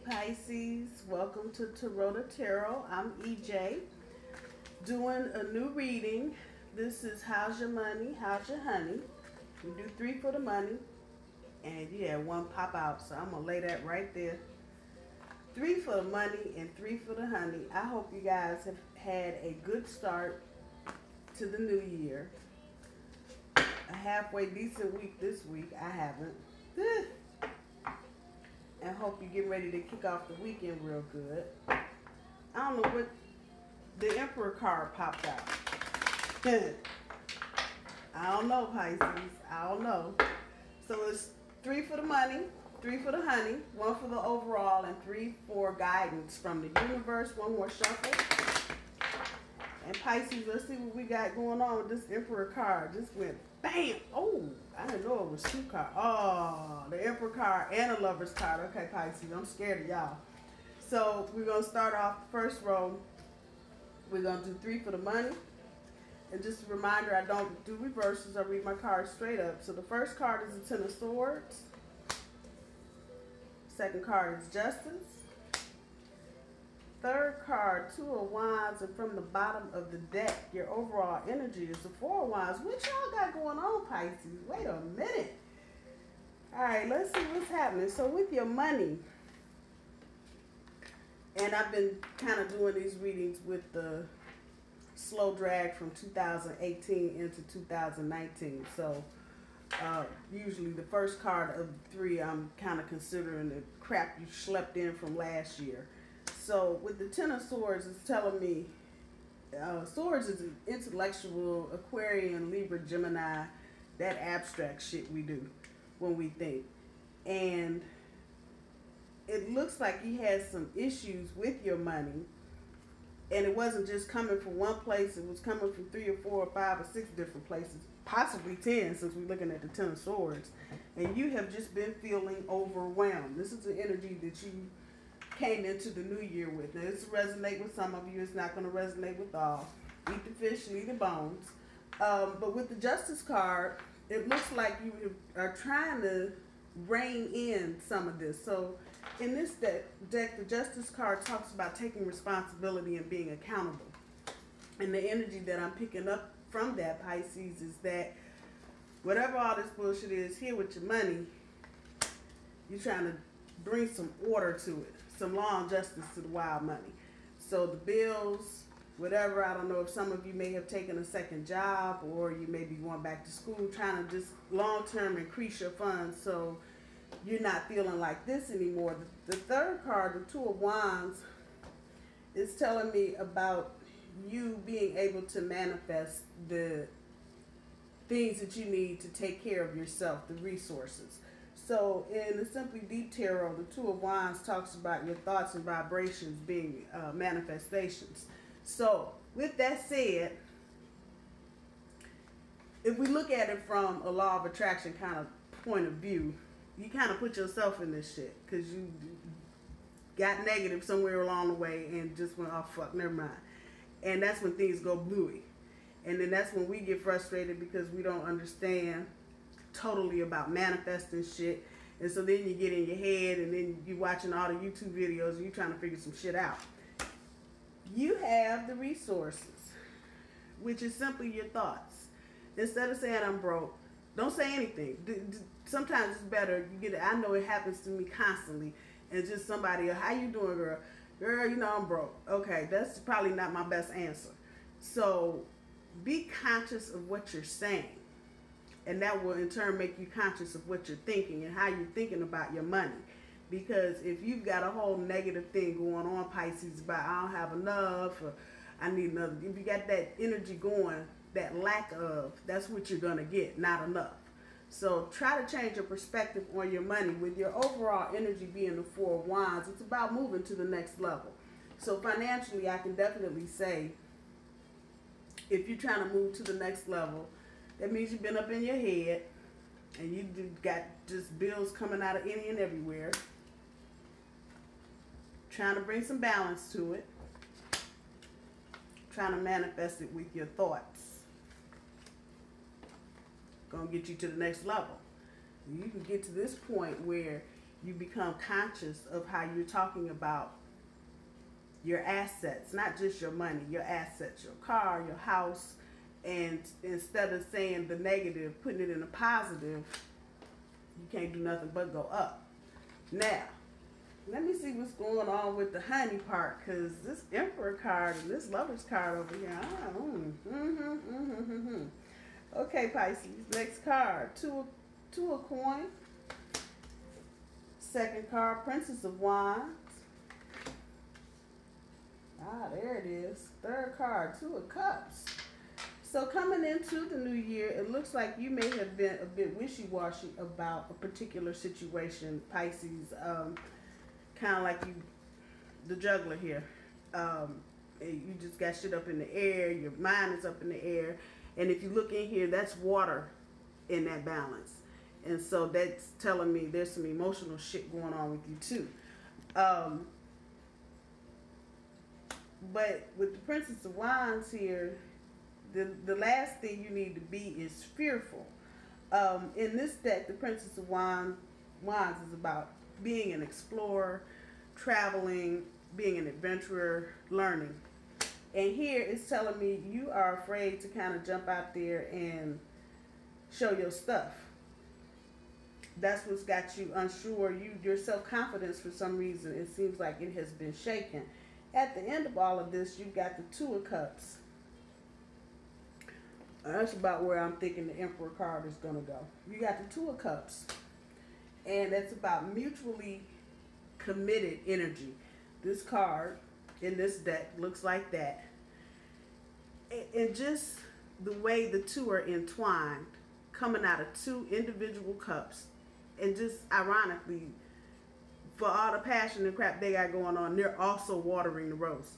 Pisces, welcome to Taurota Tarot. I'm EJ, doing a new reading. This is how's your money, how's your honey. We do 3 for the money, and you had 1 pop out, so I'm going to lay that right there. 3 for the money and 3 for the honey. I hope you guys have had a good start to the new year. A halfway decent week this week. I haven't. And hope you get ready to kick off the weekend real good. I don't know what the Emperor card popped out. I don't know, Pisces. I don't know. So it's 3 for the money, 3 for the honey, 1 for the overall, and 3 for guidance from the universe. 1 more shuffle. And Pisces, let's see what we got going on with this Emperor card. Just went bam. Oh, I didn't know it was 2 cards. Oh, the Emperor card and a Lover's card. Okay, Pisces, I'm scared of y'all. So we're going to start off the first row. We're going to do 3 for the money. And just a reminder, I don't do reverses. I read my cards straight up. So the first card is the 10 of Swords. Second card is Justice. Third card, 2 of Wands, and from the bottom of the deck, your overall energy is the 4 of Wands. What y'all got going on, Pisces? Wait a minute. All right, let's see what's happening. So with your money, and I've been kind of doing these readings with the slow drag from 2018 into 2019. So usually the first card of the 3, I'm kind of considering the crap you schlepped in from last year. So with the 10 of Swords, it's telling me Swords is an intellectual, Aquarian, Libra, Gemini, that abstract shit we do when we think. And it looks like you had some issues with your money. And it wasn't just coming from one place. It was coming from 3 or 4 or 5 or 6 different places. Possibly 10 since we're looking at the 10 of Swords. And you have just been feeling overwhelmed. This is the energy that you came into the new year with. Now, this will resonate with some of you. It's not going to resonate with all. Eat the fish, eat the bones. But with the Justice card, it looks like you are trying to rein in some of this. So in this deck, the Justice card talks about taking responsibility and being accountable. And the energy that I'm picking up from that, Pisces, is that whatever all this bullshit is here with your money, you're trying to bring some order to it. Some law and justice to the wild money. So the bills, whatever, I don't know if some of you may have taken a second job or you may be going back to school, trying to just long-term increase your funds so you're not feeling like this anymore. The third card, the 2 of Wands, is telling me about you being able to manifest the things that you need to take care of yourself, the resources. So in the Simply Deep Tarot, the 2 of Wands talks about your thoughts and vibrations being manifestations. So with that said, if we look at it from a law of attraction kind of point of view, you kind of put yourself in this shit because you got negative somewhere along the way and just went, oh fuck, never mind. And that's when things go bluey. And then that's when we get frustrated because we don't understand totally about manifesting shit, and so then you get in your head and then you're watching all the YouTube videos and you're trying to figure some shit out. You have the resources, which is simply your thoughts. Instead of saying I'm broke, don't say anything. Sometimes it's better you get it. I know it happens to me constantly, and just somebody, how you doing, girl? Girl, you know I'm broke. Okay, that's probably not my best answer. So be conscious of what you're saying. And that will in turn make you conscious of what you're thinking and how you're thinking about your money. Because if you've got a whole negative thing going on, Pisces, about I don't have enough, or I need another. If you got that energy going, that lack of, that's what you're going to get, not enough. So try to change your perspective on your money. With your overall energy being the 4 of Wands, it's about moving to the next level. So financially, I can definitely say, if you're trying to move to the next level, that means you've been up in your head and you got just bills coming out of any and everywhere. Trying to bring some balance to it. Trying to manifest it with your thoughts. Gonna get you to the next level. You can get to this point where you become conscious of how you're talking about your assets, not just your money, your assets, your car, your house. And instead of saying the negative, putting it in a positive, you can't do nothing but go up. Now, let me see what's going on with the honey part, because this Emperor card and this Lover's card over here. Okay, Pisces, next card, two of coin. Second card, Princess of Wands. Ah, there it is. Third card, Two of Cups. So coming into the new year, it looks like you may have been a bit wishy-washy about a particular situation, Pisces. Kind of like you, the juggler here. You just got shit up in the air. Your mind is up in the air. And if you look in here, that's water in that balance. And so that's telling me there's some emotional shit going on with you too. But with the Princess of Wands here, the last thing you need to be is fearful. In this deck, the Princess of Wands is about being an explorer, traveling, being an adventurer, learning. And here it's telling me you are afraid to kind of jump out there and show your stuff. That's what's got you unsure. Your self-confidence, for some reason, it seems like it has been shaken. At the end of all of this, you've got the Two of Cups. That's about where I'm thinking the Emperor card is going to go. You got the Two of Cups. And that's about mutually committed energy. This card in this deck looks like that. And just the way the two are entwined, coming out of two individual cups. And just ironically, for all the passion and crap they got going on, they're also watering the roses.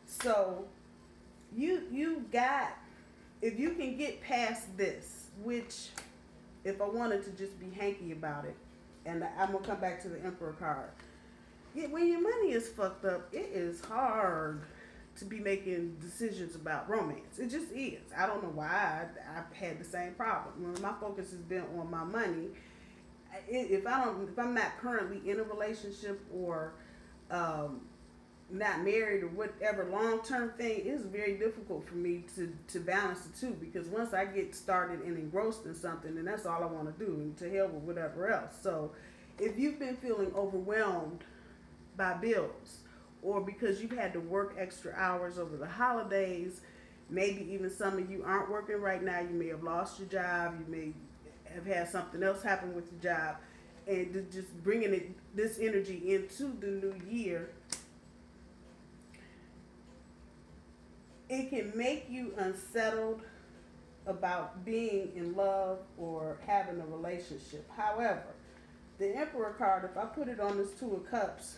So you got, if you can get past this, which if I wanted to just be hanky about it, and I'm going to come back to the Emperor card. When your money is fucked up, it is hard to be making decisions about romance. It just is. I don't know why. I've had the same problem. When my focus has been on my money, if I'm not currently in a relationship or not married or whatever long-term thing, it's very difficult for me to balance the two, because once I get started and engrossed in something, then that's all I want to do, and to hell with whatever else. So if you've been feeling overwhelmed by bills, or because you've had to work extra hours over the holidays, maybe even some of you aren't working right now, you may have lost your job, you may have had something else happen with your job, and just bringing this energy into the new year, it can make you unsettled about being in love or having a relationship. However, the Emperor card, if I put it on this Two of Cups,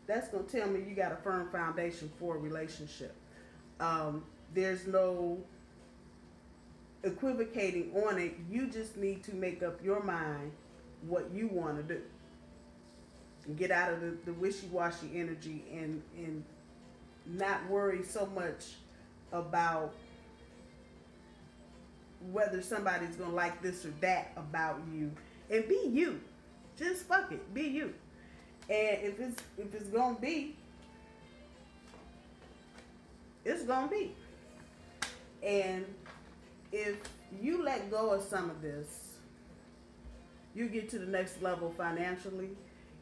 that's going to tell me you got a firm foundation for a relationship. There's no equivocating on it. You just need to make up your mind what you want to do. And get out of the wishy-washy energy and not worry so much about whether somebody's going to like this or that about you. And be you. Just fuck it. Be you. And if it's going to be, it's going to be. And if you let go of some of this, you get to the next level financially,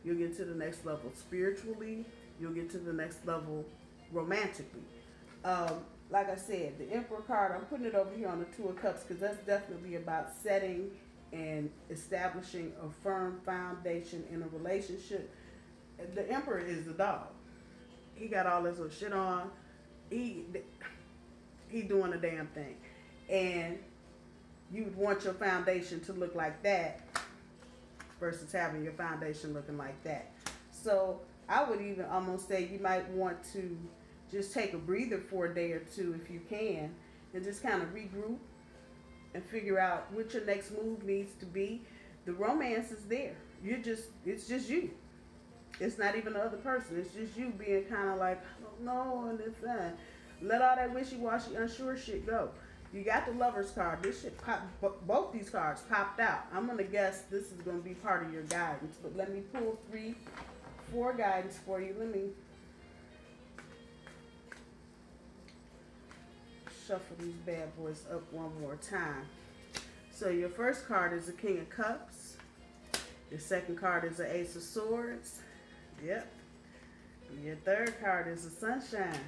you'll get to the next level spiritually, you'll get to the next level romantically. Like I said, the Emperor card, I'm putting it over here on the Two of Cups because that's definitely about setting and establishing a firm foundation in a relationship. The Emperor is the dog. He got all this little shit on. He doing the damn thing. And you would want your foundation to look like that versus having your foundation looking like that. So I would even almost say you might want to just take a breather for a day or two if you can, and just kind of regroup and figure out what your next move needs to be. The romance is there. It's just you. It's not even the other person. It's just you being kind of like, I don't know, and it's let all that wishy-washy, unsure shit go. You got the Lovers card. This shit pop, both these cards popped out. I'm going to guess this is going to be part of your guidance. But let me pull 3, 4 guidance for you. Let me shuffle these bad boys up one more time. So your first card is the King of Cups. Your second card is the Ace of Swords. Yep. Your third card is the Sunshine.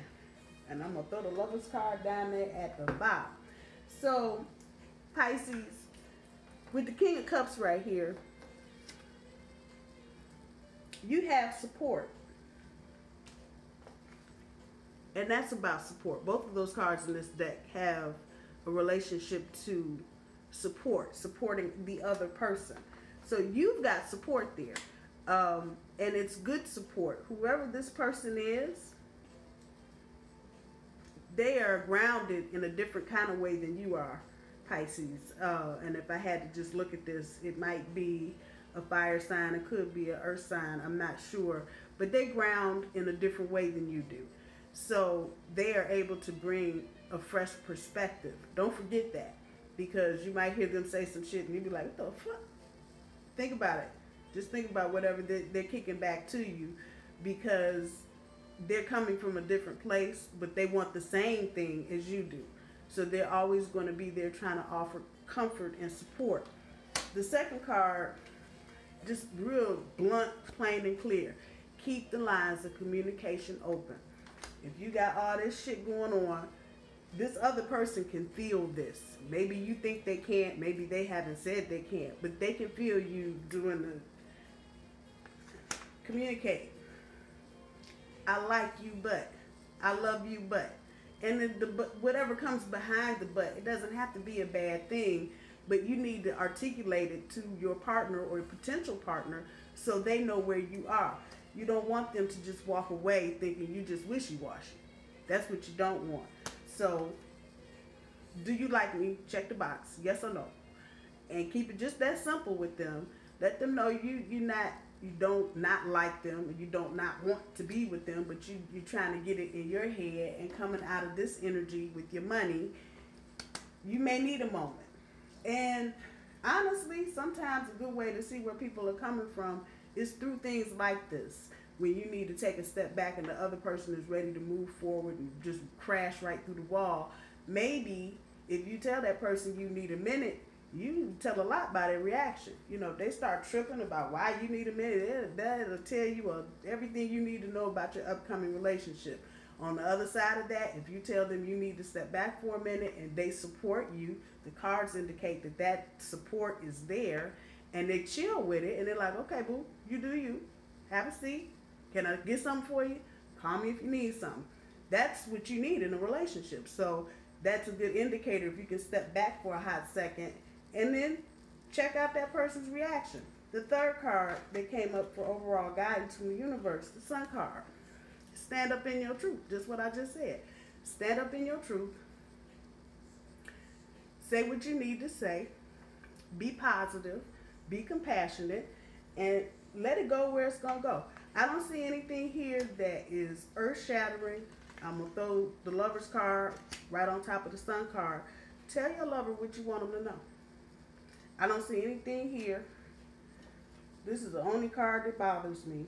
And I'm going to throw the Lovers card down there at the bottom. So, Pisces, with the King of Cups right here, you have support. And that's about support. Both of those cards in this deck have a relationship to support, supporting the other person. So you've got support there. And it's good support. Whoever this person is, they are grounded in a different kind of way than you are, Pisces. And if I had to just look at this, it might be a fire sign. It could be an earth sign. I'm not sure. But they ground in a different way than you do. So they are able to bring a fresh perspective. Don't forget that. Because you might hear them say some shit and you'll be like, what the fuck? Think about it. Just think about whatever they're kicking back to you, because they're coming from a different place, but they want the same thing as you do. So they're always going to be there trying to offer comfort and support. The second card, just real blunt, plain and clear. Keep the lines of communication open. If you got all this shit going on, this other person can feel this. Maybe you think they can't, maybe they haven't said they can't, but they can feel you doing the communicate. I like you, but I love you, but, and then whatever comes behind the but, it doesn't have to be a bad thing, but you need to articulate it to your partner or potential partner so they know where you are. You don't want them to just walk away thinking you just wishy-washy. That's what you don't want. So, do you like me? Check the box, yes or no. And keep it just that simple with them. Let them know you don't not like them, and you don't not want to be with them, but you're trying to get it in your head, and coming out of this energy with your money, you may need a moment. And honestly, sometimes a good way to see where people are coming from is through things like this, when you need to take a step back and the other person is ready to move forward and just crash right through the wall. Maybe if you tell that person you need a minute, you tell a lot by their reaction. You know, if they start tripping about why you need a minute, that'll tell you everything you need to know about your upcoming relationship. On the other side of that, if you tell them you need to step back for a minute and they support you, the cards indicate that that support is there, and they chill with it, and they're like, okay, boo, you do you. Have a seat. Can I get something for you? Call me if you need something. That's what you need in a relationship. So that's a good indicator if you can step back for a hot second and then check out that person's reaction. The third card that came up for overall guidance from the universe, the Sun card. Stand up in your truth. Just what I just said. Stand up in your truth. Say what you need to say. Be positive. Be compassionate. And let it go where it's going to go. I don't see anything here that is earth-shattering. I'm going to throw the Lover's card right on top of the Sun card. Tell your lover what you want them to know. I don't see anything here. This is the only card that bothers me,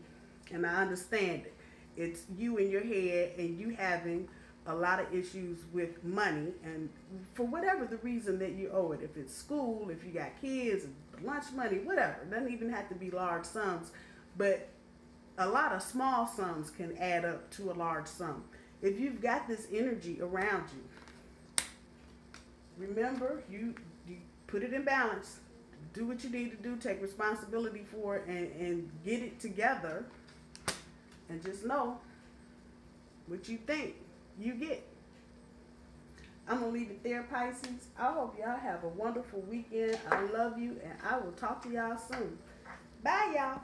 and I understand it. It's you in your head and you having a lot of issues with money, and for whatever the reason that you owe it. If it's school, if you got kids, lunch money, whatever. It doesn't even have to be large sums, but a lot of small sums can add up to a large sum. If you've got this energy around you, remember, you put it in balance. Do what you need to do. Take responsibility for it and get it together. And just know what you think you get. I'm going to leave it there, Pisces. I hope y'all have a wonderful weekend. I love you, and I will talk to y'all soon. Bye, y'all.